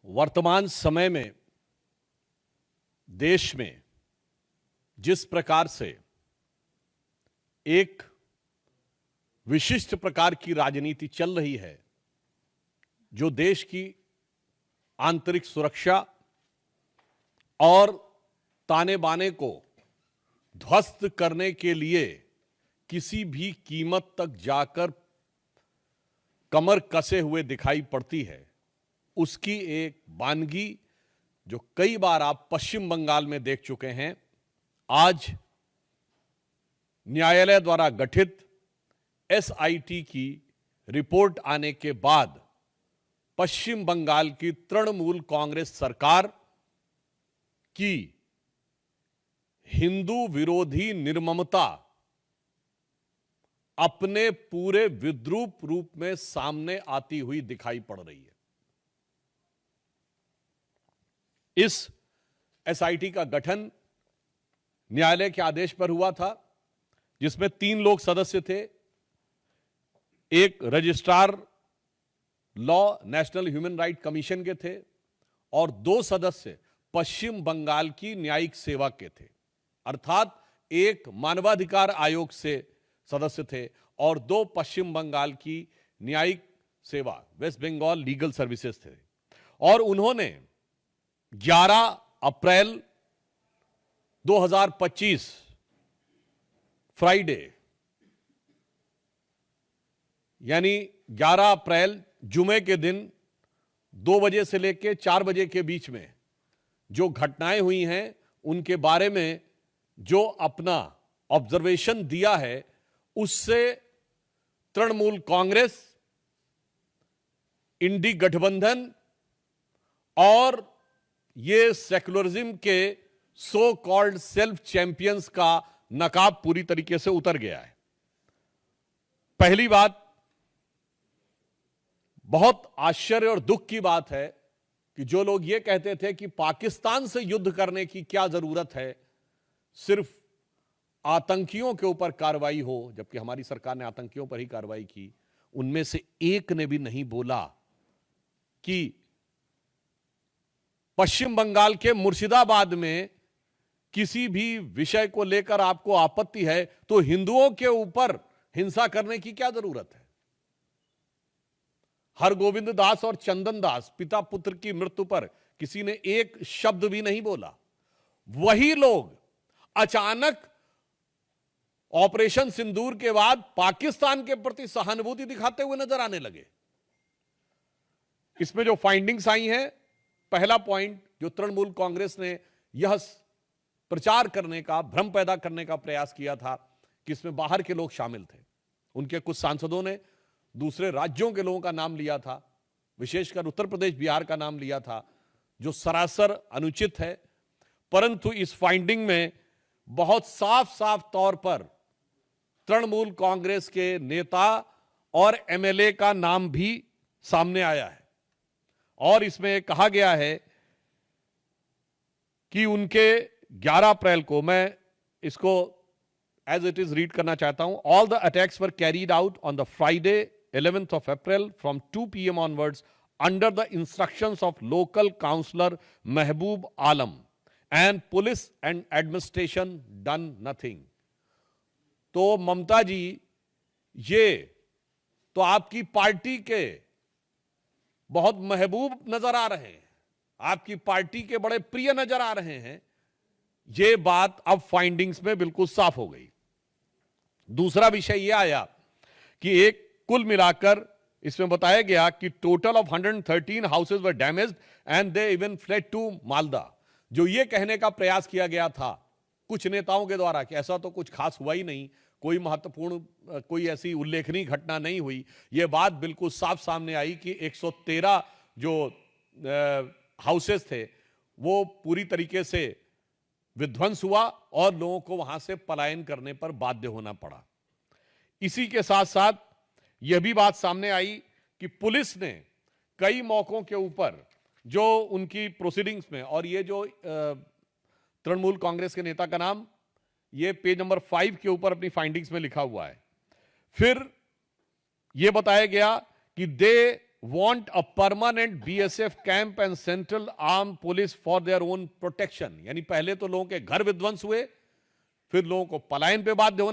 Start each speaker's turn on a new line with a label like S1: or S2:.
S1: वर्तमान समय में देश में जिस प्रकार से एक विशिष्ट प्रकार की राजनीति चल रही है, जो देश की आंतरिक सुरक्षा और ताने बाने को ध्वस्त करने के लिए किसी भी कीमत तक जाकर कमर कसे हुए दिखाई पड़ती है, उसकी एक वानगी जो कई बार आप पश्चिम बंगाल में देख चुके हैं। आज न्यायालय द्वारा गठित एसआईटी की रिपोर्ट आने के बाद पश्चिम बंगाल की तृणमूल कांग्रेस सरकार की हिंदू विरोधी निर्ममता अपने पूरे विद्रूप रूप में सामने आती हुई दिखाई पड़ रही है। इस एसआईटी का गठन न्यायालय के आदेश पर हुआ था, जिसमें 3 लोग सदस्य थे। एक registrar law national human right commission के थे और 2 सदस्य पश्चिम बंगाल की न्यायिक सेवा के थे, अर्थात एक मानवाधिकार आयोग से सदस्य थे और 2 पश्चिम बंगाल की न्यायिक सेवा वेस्ट बंगाल लीगल सर्विसेज थे। और उन्होंने 11 अप्रैल 2025 फ्राइडे यानी 11 अप्रैल जुमे के दिन 2 बजे से लेकर 4 बजे के बीच में जो घटनाएं हुई हैं, उनके बारे में जो अपना ऑब्जर्वेशन दिया है, उससे तृणमूल कांग्रेस, इंडी गठबंधन और ये सेक्युलरिज्म के सो कॉल्ड सेल्फ चैंपियंस का नकाब पूरी तरीके से उतर गया है। पहली बात, बहुत आश्चर्य और दुख की बात है कि जो लोग ये कहते थे कि पाकिस्तान से युद्ध करने की क्या जरूरत है, सिर्फ आतंकियों के ऊपर कार्रवाई हो, जबकि हमारी सरकार ने आतंकियों पर ही कार्रवाई की, उनमें से एक ने भी नहीं बोला कि पश्चिम बंगाल के मुर्शिदाबाद में किसी भी विषय को लेकर आपको आपत्ति है तो हिंदुओं के ऊपर हिंसा करने की क्या जरूरत है। हरगोविंद दास और चंदन दास पिता पुत्र की मृत्यु पर किसी ने एक शब्द भी नहीं बोला। वही लोग अचानक ऑपरेशन सिंदूर के बाद पाकिस्तान के प्रति सहानुभूति दिखाते हुए नजर आने लगे। इसमें जो फाइंडिंग्स आई हैं, पहला पॉइंट जो तृणमूल कांग्रेस ने यह प्रचार करने का, भ्रम पैदा करने का प्रयास किया था कि इसमें बाहर के लोग शामिल थे। उनके कुछ सांसदों ने दूसरे राज्यों के लोगों का नाम लिया था, विशेषकर उत्तर प्रदेश बिहार का नाम लिया था, जो सरासर अनुचित है। परंतु इस फाइंडिंग में बहुत साफ साफ तौर पर तृणमूल कांग्रेस के नेता और एमएलए का नाम भी सामने आया है और इसमें कहा गया है कि उनके 11 अप्रैल को, मैं इसको एज इट इज रीड करना चाहता हूं। All the attacks were carried out on the Friday 11th of April from 2 PM onwards under the instructions of local councillor Mehboob Alam and police and administration done nothing। तो ममता जी, ये तो आपकी party के बहुत महबूब नजर आ रहे हैं, आपकी पार्टी के बड़े प्रिय नजर आ रहे हैं। ये बात अब फाइंडिंग्स में बिल्कुल साफ हो गई। दूसरा विषय यह आया कि एक कुल मिलाकर इसमें बताया गया कि total of 113 houses were damaged and they even fled to Malda. जो ये कहने का प्रयास किया गया था कुछ नेताओं के द्वारा कि ऐसा तो कुछ खास हुआ ही नहीं, कोई महत्वपूर्ण, कोई ऐसी उल्लेखनीय घटना नहीं हुई, ये बात बिल्कुल साफ सामने आई कि 113 जो हाउसेस थे वो पूरी तरीके से विध्वंस हुआ और लोगों को वहां से पलायन करने पर बाध्य होना पड़ा। इसी के साथ साथ यह भी बात सामने आई कि पुलिस ने कई मौकों के ऊपर जो उनकी प्रोसीडिंग्स में, और ये जो तृणमूल कांग्रेस के नेता का नाम ये पेज नंबर 5 के ऊपर अपनी फाइंडिंग्स में लिखा हुआ है। फिर यह बताया गया कि दे want a permanent BSF camp and central armed police for their own protection. यानी पहले तो लोगों के घर विध्वंस हुए, फिर लोगों को पलायन पे बाध्य होना